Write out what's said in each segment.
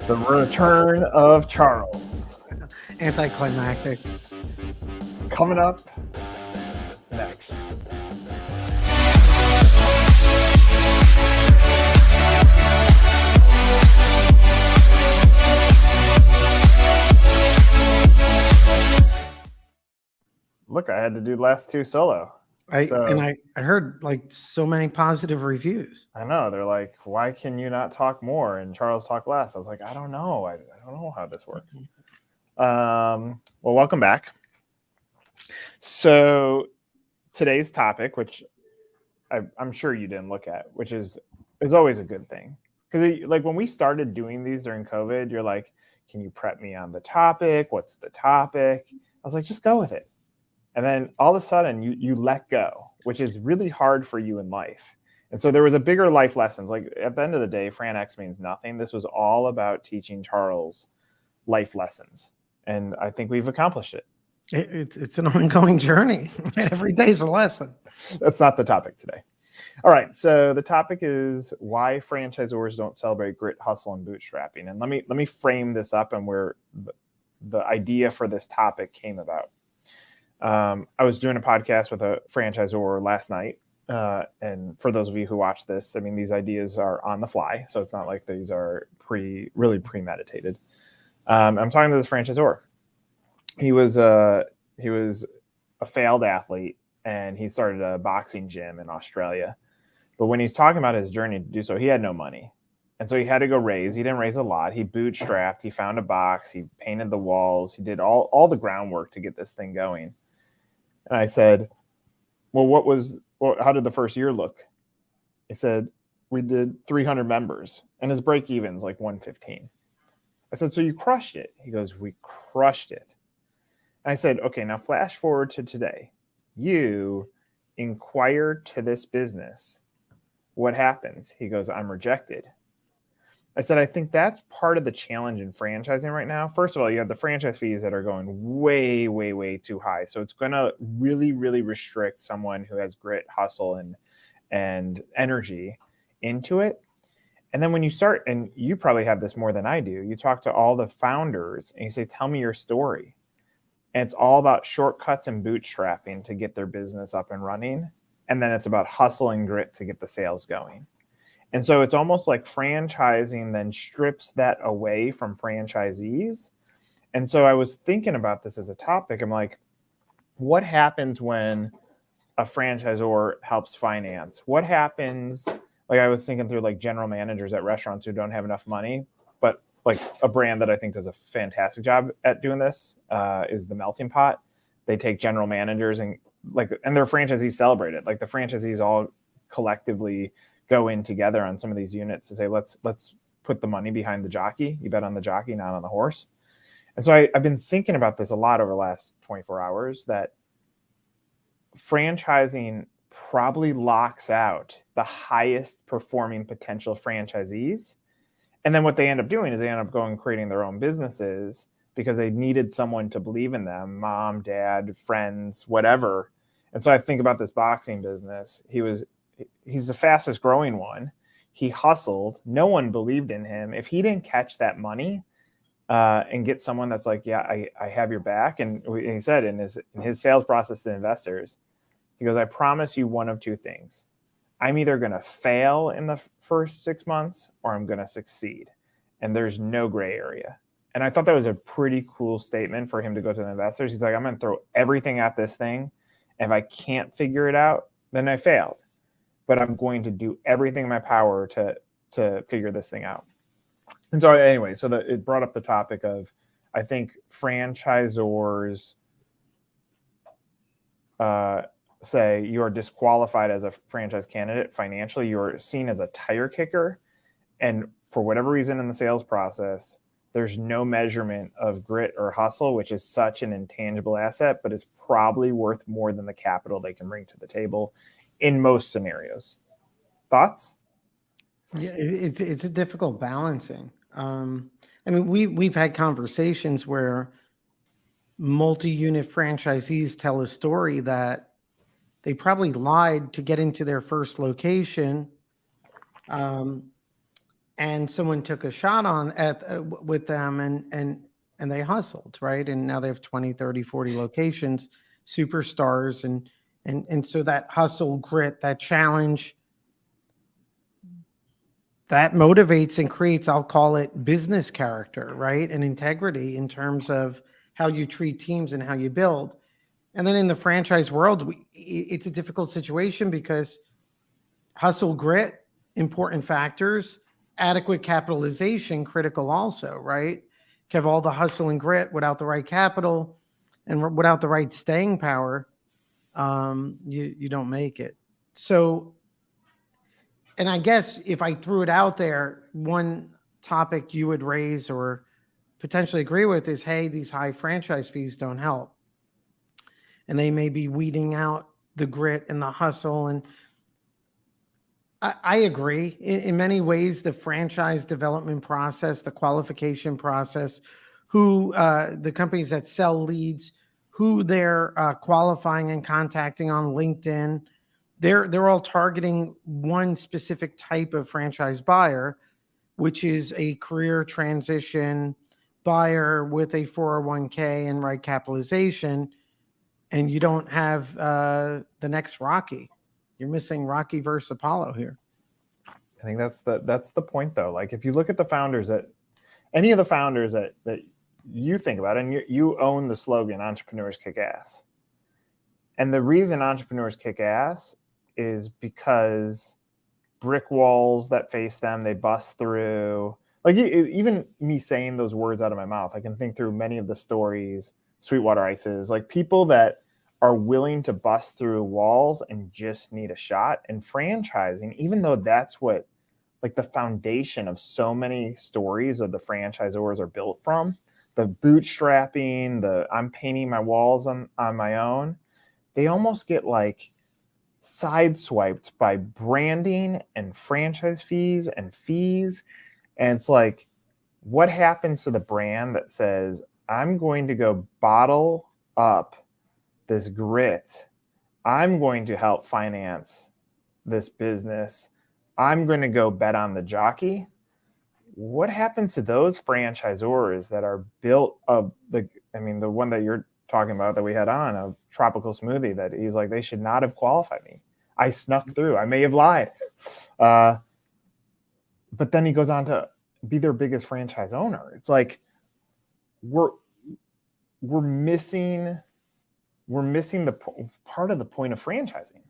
The return of Charles. Anticlimactic. Coming up next. Look, I had to do last two solo. I heard like so many positive reviews. I know. They're like, why can you not talk more and Charles talk less? I was like, I don't know. I don't know how this works. Well, welcome back. So today's topic, which I'm sure you didn't look at, which is always a good thing. Because like when we started doing these during COVID, you're like, can you prep me on the topic? What's the topic? I was like, just go with it. And then all of a sudden you let go, which is really hard for you in life. And so there was a bigger life lessons. Like at the end of the day, FRANX means nothing. This was all about teaching Charles life lessons. And I think we've accomplished it. It's an ongoing journey. Every day's a lesson. That's not the topic today. All right. So the topic is why franchisors don't celebrate grit, hustle, and bootstrapping. And let me frame this up and where the idea for this topic came about. I was doing a podcast with a franchisor last night. And for those of you who watch this, I mean, these ideas are on the fly. So it's not like these are really premeditated. I'm talking to this franchisor. He was a failed athlete and he started a boxing gym in Australia. But when he's talking about his journey to do so, he had no money. And so he had to go raise. He didn't raise a lot. He bootstrapped. He found a box. He painted the walls. He did all the groundwork to get this thing going. And I said, well, how did the first year look? He said, we did 300 members and his break even's like 115. I said, so you crushed it. He goes, we crushed it. And I said, okay, now flash forward to today. You inquire to this business. What happens? He goes, I'm rejected. I said, I think that's part of the challenge in franchising right now. First of all, you have the franchise fees that are going way too high. So it's going to really restrict someone who has grit, hustle, and energy into it. And then when you start, and you probably have this more than I do, you talk to all the founders and you say, tell me your story. And it's all about shortcuts and bootstrapping to get their business up and running. And then it's about hustle and grit to get the sales going. And so it's almost like franchising then strips that away from franchisees. And so I was thinking about this as a topic. I'm like, what happens when a franchisor helps finance? What happens? Like I was thinking through like general managers at restaurants who don't have enough money, but like a brand that I think does a fantastic job at doing this is the Melting Pot. They take general managers and their franchisees celebrate it. Like the franchisees all collectively go in together on some of these units to say, let's put the money behind the jockey. You bet on the jockey, not on the horse. And so I've been thinking about this a lot over the last 24 hours, that franchising probably locks out the highest performing potential franchisees. And then what they end up doing is they end up going and creating their own businesses because they needed someone to believe in them, mom, dad, friends, whatever. And so I think about this boxing business. He's the fastest growing one. He hustled. No one believed in him. If he didn't catch that money and get someone that's like, yeah, I have your back. And he said in his sales process to investors, he goes, I promise you one of two things. I'm either going to fail in the first 6 months or I'm going to succeed. And there's no gray area. And I thought that was a pretty cool statement for him to go to the investors. He's like, I'm going to throw everything at this thing. And if I can't figure it out, then I failed. But I'm going to do everything in my power to figure this thing out. And so anyway, so it brought up the topic of, I think franchisors say you are disqualified as a franchise candidate financially. You're seen as a tire kicker. And for whatever reason in the sales process, there's no measurement of grit or hustle, which is such an intangible asset, but it's probably worth more than the capital they can bring to the table in most scenarios. Thoughts? Yeah, it's a difficult balancing. I mean, we've had conversations where multi-unit franchisees tell a story that they probably lied to get into their first location, and someone took a shot on at with them, and they hustled, right? And now they have 20, 30, 40 locations, superstars, and so that hustle, grit, that challenge, that motivates and creates, I'll call it business character, right? And integrity in terms of how you treat teams and how you build. And then in the franchise world, it's a difficult situation because hustle, grit, important factors, adequate capitalization, critical also, right? You have all the hustle and grit without the right capital and without the right staying power, you don't make it. So, and I guess if I threw it out there, one topic you would raise or potentially agree with is, hey, these high franchise fees don't help. And they may be weeding out the grit and the hustle. And I agree. In many ways, the franchise development process, the qualification process, who the companies that sell leads, who they're qualifying and contacting on LinkedIn, they're all targeting one specific type of franchise buyer, which is a career transition buyer with a 401k and right capitalization. And you don't have the next Rocky. You're missing Rocky versus Apollo here. I think that's the point, though. Like, if you look at the founders that any of the founders that you think about, and you own the slogan "Entrepreneurs Kick Ass," and the reason entrepreneurs kick ass is because brick walls that face them, they bust through. Like, even me saying those words out of my mouth, I can think through many of the stories, Sweetwater Ices, like people that are willing to bust through walls and just need a shot. And franchising, even though that's what like the foundation of so many stories of the franchisors are built from, the bootstrapping, the I'm painting my walls on my own, they almost get like sideswiped by branding and franchise fees. And it's like, what happens to the brand that says, I'm going to go bottle up this grit, I'm going to help finance this business, I'm going to go bet on the jockey? What happens to those franchisors that are built of the one that you're talking about that we had on, a tropical smoothie, that he's like, they should not have qualified me. I snuck through. I may have lied. But then he goes on to be their biggest franchise owner. It's like we're missing the part of the point of franchising.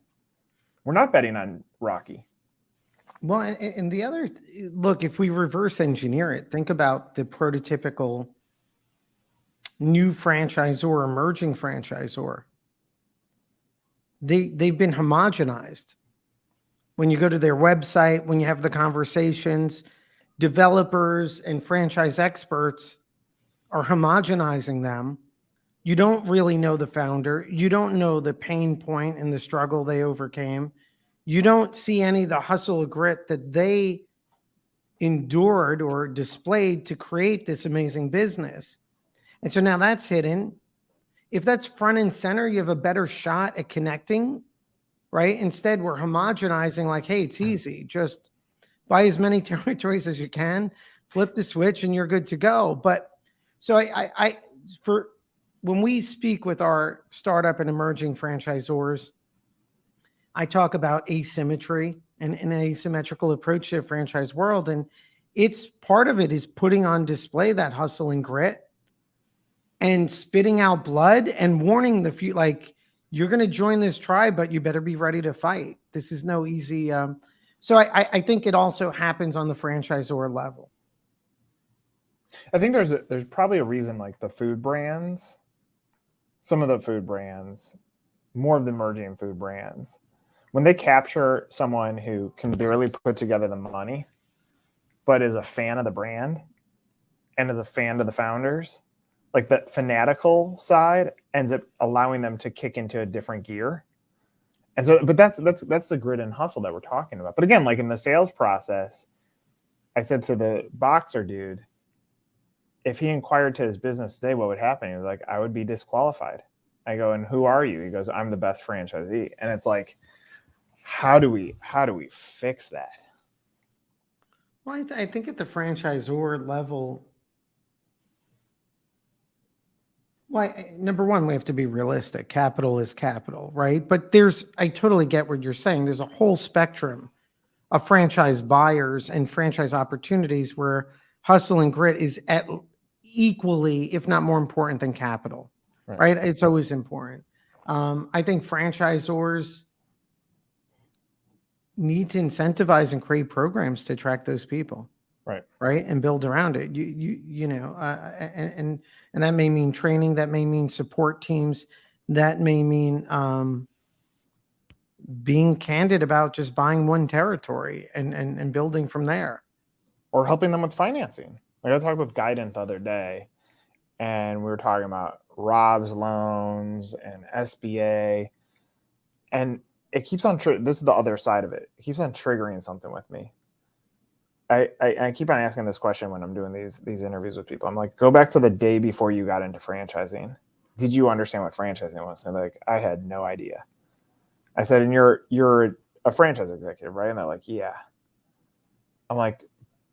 We're not betting on Rocky. Well, and the other look, if we reverse engineer it, think about the prototypical new franchisor, emerging franchisor. They've been homogenized. When you go to their website, when you have the conversations, developers and franchise experts are homogenizing them. You don't really know the founder. You don't know the pain point and the struggle they overcame. You don't see any of the hustle or grit that they endured or displayed to create this amazing business. And so now that's hidden. If that's front and center, you have a better shot at connecting, right? Instead, we're homogenizing like, hey, it's easy. Just buy as many territories as you can, flip the switch, and you're good to go. But so for when we speak with our startup and emerging franchisors, I talk about asymmetry and an asymmetrical approach to the franchise world. And it's part of it is putting on display that hustle and grit and spitting out blood and warning the few, like, you're going to join this tribe, but you better be ready to fight. This is no easy. So I think it also happens on the franchisor level. I think there's probably a reason, like the food brands, some of the food brands, more of the emerging food brands, when they capture someone who can barely put together the money, but is a fan of the brand and is a fan of the founders, like that fanatical side ends up allowing them to kick into a different gear. And so, but that's the grit and hustle that we're talking about. But again, like in the sales process, I said to the boxer dude, if he inquired to his business today, what would happen? He was like, I would be disqualified. I go, and who are you? He goes, I'm the best franchisee. And it's like, how do we fix that? Well, I think at the franchisor level, well, number one, we have to be realistic. Capital is capital, right? But I totally get what you're saying. There's a whole spectrum of franchise buyers and franchise opportunities where hustle and grit is at equally, if not more important than capital, right? It's always important. I think franchisors need to incentivize and create programs to attract those people, right, and build around it. And that may mean training, that may mean support teams, that may mean being candid about just buying one territory and building from there, or helping them with financing. Like I talked with Guidant the other day, and we were talking about Rob's loans and SBA, and it keeps on. This is the other side of it. It keeps on triggering something with me. I keep on asking this question when I'm doing these interviews with people. I'm like, go back to the day before you got into franchising. Did you understand what franchising was? And they're like, I had no idea. I said, and you're a franchise executive, right? And they're like, yeah. I'm like,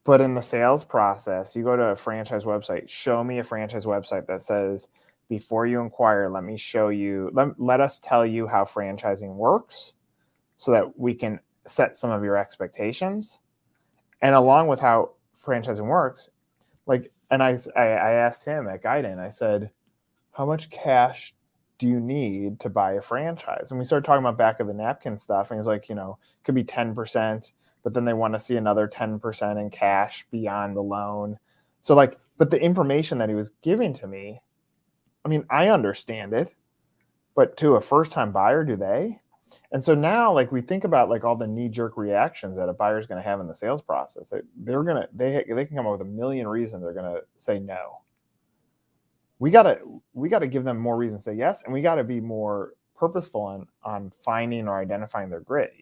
but in the sales process, you go to a franchise website, show me a franchise website that says, before you inquire, let me show you, let us tell you how franchising works so that we can set some of your expectations. And along with how franchising works, like, and I asked him at Guidant, I said, how much cash do you need to buy a franchise? And we started talking about back of the napkin stuff. And he's like, it could be 10%, but then they want to see another 10% in cash beyond the loan. So like, but the information that he was giving to me, I mean, I understand it, but to a first-time buyer, do they? And so now, like, we think about like all the knee-jerk reactions that a buyer is going to have in the sales process. They can come up with a million reasons they're going to say no. We gotta give them more reasons to say yes, and we got to be more purposeful on finding or identifying their grit.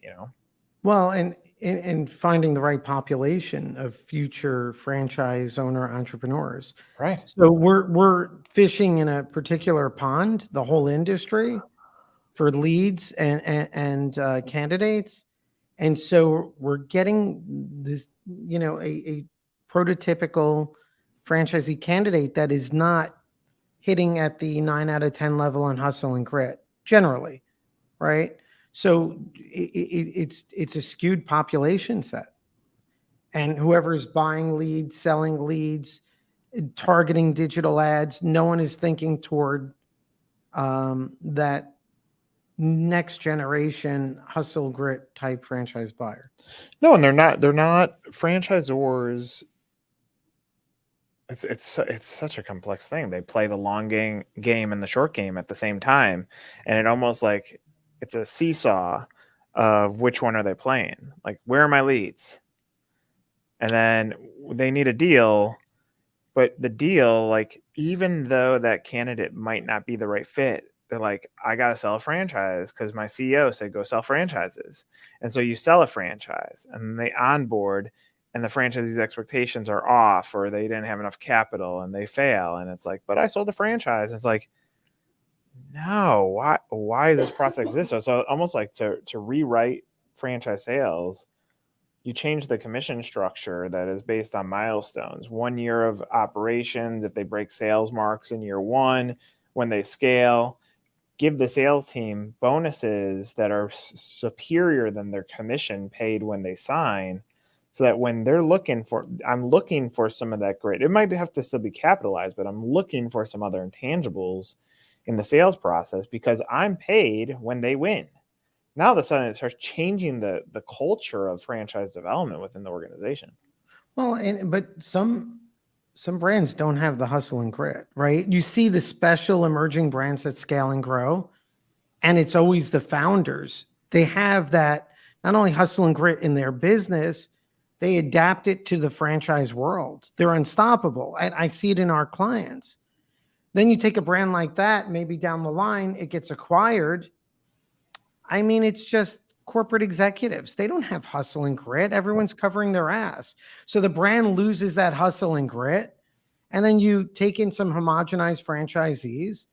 Well, and finding the right population of future franchise owner entrepreneurs. Right. So we're fishing in a particular pond, the whole industry, for leads and candidates, and so we're getting this, a prototypical franchisee candidate that is not hitting at the 9 out of 10 level on hustle and grit generally, right? So it's a skewed population set, and whoever's buying leads, selling leads, targeting digital ads, no one is thinking toward that next generation hustle grit type franchise buyer. No, and they're not franchisors. It's such a complex thing. They play the long game and the short game at the same time, and it almost like it's a seesaw of which one are they playing. Like, where are my leads? And then they need a deal, but the deal, like, even though that candidate might not be the right fit, they're like, I gotta sell a franchise because my CEO said go sell franchises. And so you sell a franchise, and they onboard, and the franchisee's expectations are off, or they didn't have enough capital and they fail. And it's like, but I sold a franchise. It's like, no, why does this process exist? So almost like to rewrite franchise sales, you change the commission structure that is based on milestones. 1 year of operations, if they break sales marks in year one, when they scale, give the sales team bonuses that are superior than their commission paid when they sign, so that when they're I'm looking for some of that grit. It might have to still be capitalized, but I'm looking for some other intangibles in the sales process because I'm paid when they win. Now, all of a sudden, it starts changing the culture of franchise development within the organization. Well, but some brands don't have the hustle and grit, right? You see the special emerging brands that scale and grow, and it's always the founders. They have that not only hustle and grit in their business, they adapt it to the franchise world. They're unstoppable. I see it in our clients. Then you take a brand like that, maybe down the line, it gets acquired. I mean, it's just corporate executives. They don't have hustle and grit. Everyone's covering their ass. So the brand loses that hustle and grit. And then you take in some homogenized franchisees.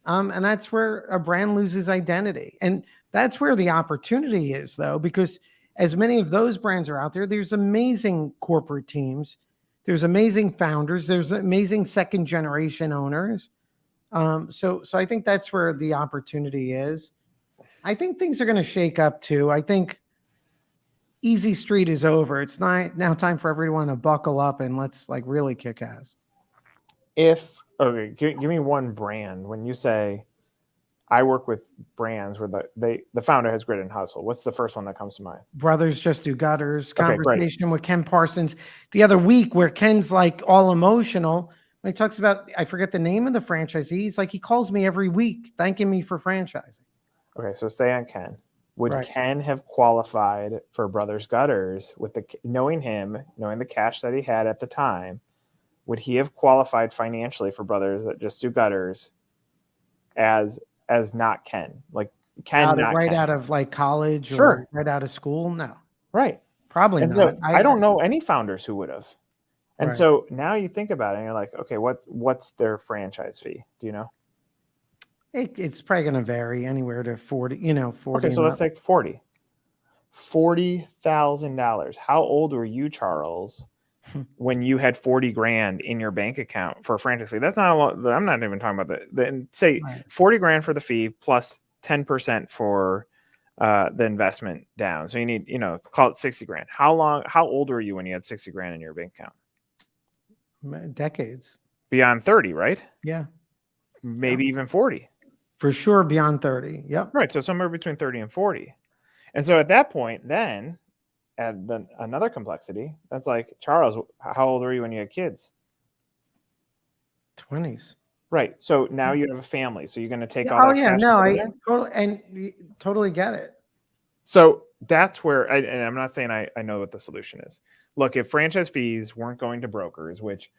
And that's where a brand loses identity. And that's where the opportunity is, though, because as many of those brands are out there, there's amazing corporate teams. There's amazing founders. There's amazing second generation owners. So I think that's where the opportunity is. I think things are going to shake up too. I think easy street is over. It's not now time for everyone to buckle up and let's like really kick ass. Okay, give me one brand. When you say I work with brands where the founder has grit and hustle, what's the first one that comes to mind? Brothers Just Do Gutters. Okay, Conversation with Ken Parsons the other week where Ken's like all emotional. He talks about, I forget the name of the franchisee. He's like, he calls me every week thanking me for franchising. Okay, so stay on Ken. Would Right. Ken have qualified for Brothers Gutters with knowing the cash that he had at the time? Would he have qualified financially for Brothers that Just Do Gutters as not Ken? Like Ken, Out of like college Sure. or right out of school? No, right? probably And not. so I don't know any founders who would have. And Right. so now you think about it and you're like, okay, what's their franchise fee? Do you know? It's probably going to vary anywhere to 40, 40. Okay, so let's take 40. $40,000. How old were you, Charles, when you had 40 grand in your bank account for a franchise fee? That's not a lot. I'm not even talking about say Right. 40 grand for the fee plus 10% for the investment down. So you need, call it 60 grand. How old were you when you had 60 grand in your bank account? Decades. Beyond 30, right? Yeah. Maybe even 40. For sure, beyond 30. Yep. Right. So somewhere between 30 and 40. And so at that point, then add another complexity. That's like, Charles, how old were you when you had kids? 20s. Right. So now you have a family. So you're going to take all that yeah. cash. No, I totally get it. So that's where, and I'm not saying I know what the solution is. Look, if franchise fees weren't going to brokers, which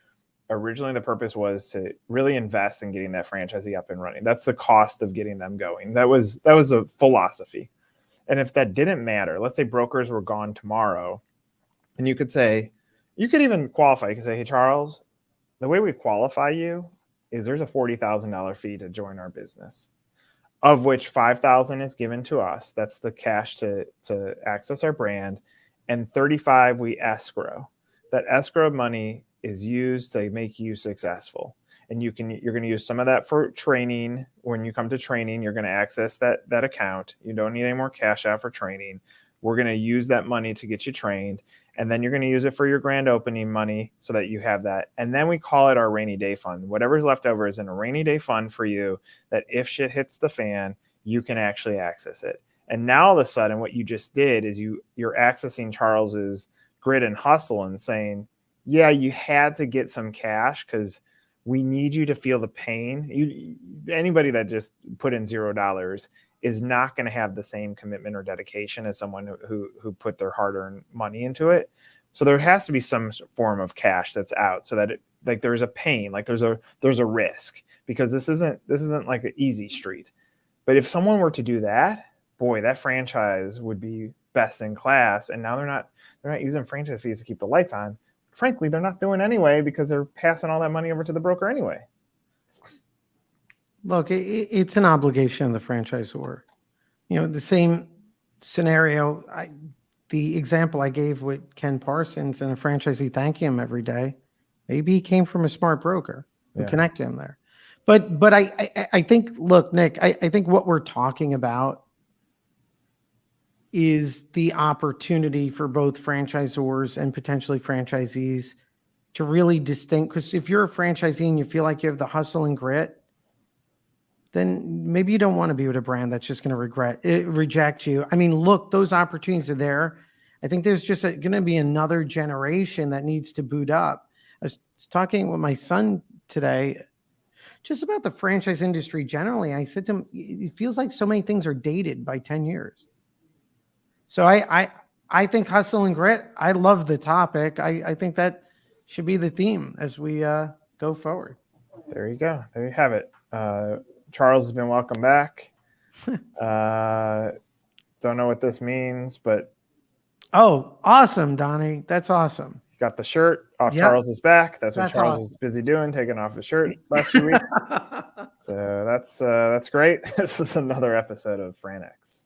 originally the purpose was to really invest in getting that franchisee up and running. That's the cost of getting them going. That was a philosophy. And if that didn't matter, let's say brokers were gone tomorrow, and you could even qualify. You could say, hey, Charles, the way we qualify you is there's a $40,000 fee to join our business, of which $5,000 is given to us. That's the cash to access our brand, and $35,000 we escrow. That escrow money is used to make you successful. And you're going to use some of that for training. When you come to training, you're going to access that account. You don't need any more cash out for training. We're going to use that money to get you trained. And then you're going to use it for your grand opening money so that you have that. And then we call it our rainy day fund. Whatever's left over is in a rainy day fund for you, that if shit hits the fan, you can actually access it. And now all of a sudden what you just did is you're accessing Charles's grit and hustle and saying, yeah, you had to get some cash because we need you to feel the pain. Anybody that just put in $0 is not going to have the same commitment or dedication as someone who put their hard-earned money into it. So there has to be some form of cash that's out, so that there's a pain, like there's a risk, because this isn't like an easy street. But if someone were to do that, boy, that franchise would be best in class. And now they're not using franchise fees to keep the lights on. Frankly, they're not doing anyway because they're passing all that money over to the broker anyway. Look, it's an obligation of the franchisor. The same scenario, the example I gave with Ken Parsons and a franchisee thanking him every day, maybe he came from a smart broker who connected him there. But I think, look, Nick, I think what we're talking about is the opportunity for both franchisors and potentially franchisees to really distinct. Because if you're a franchisee and you feel like you have the hustle and grit, then maybe you don't want to be with a brand that's just going to reject you. I mean, look, those opportunities are there. I think there's just going to be another generation that needs to boot up. I was talking with my son today just about the franchise industry generally. I said to him, it feels like so many things are dated by 10 years. So I think hustle and grit, I love the topic. I think that should be the theme as we go forward. There you go. There you have it. Charles has been welcome back. Don't know what this means, but. Oh, awesome, Donnie. That's awesome. Got the shirt off Charles's back. That's what Charles was busy doing, taking off his shirt last few weeks. So that's great. This is another episode of FRANX.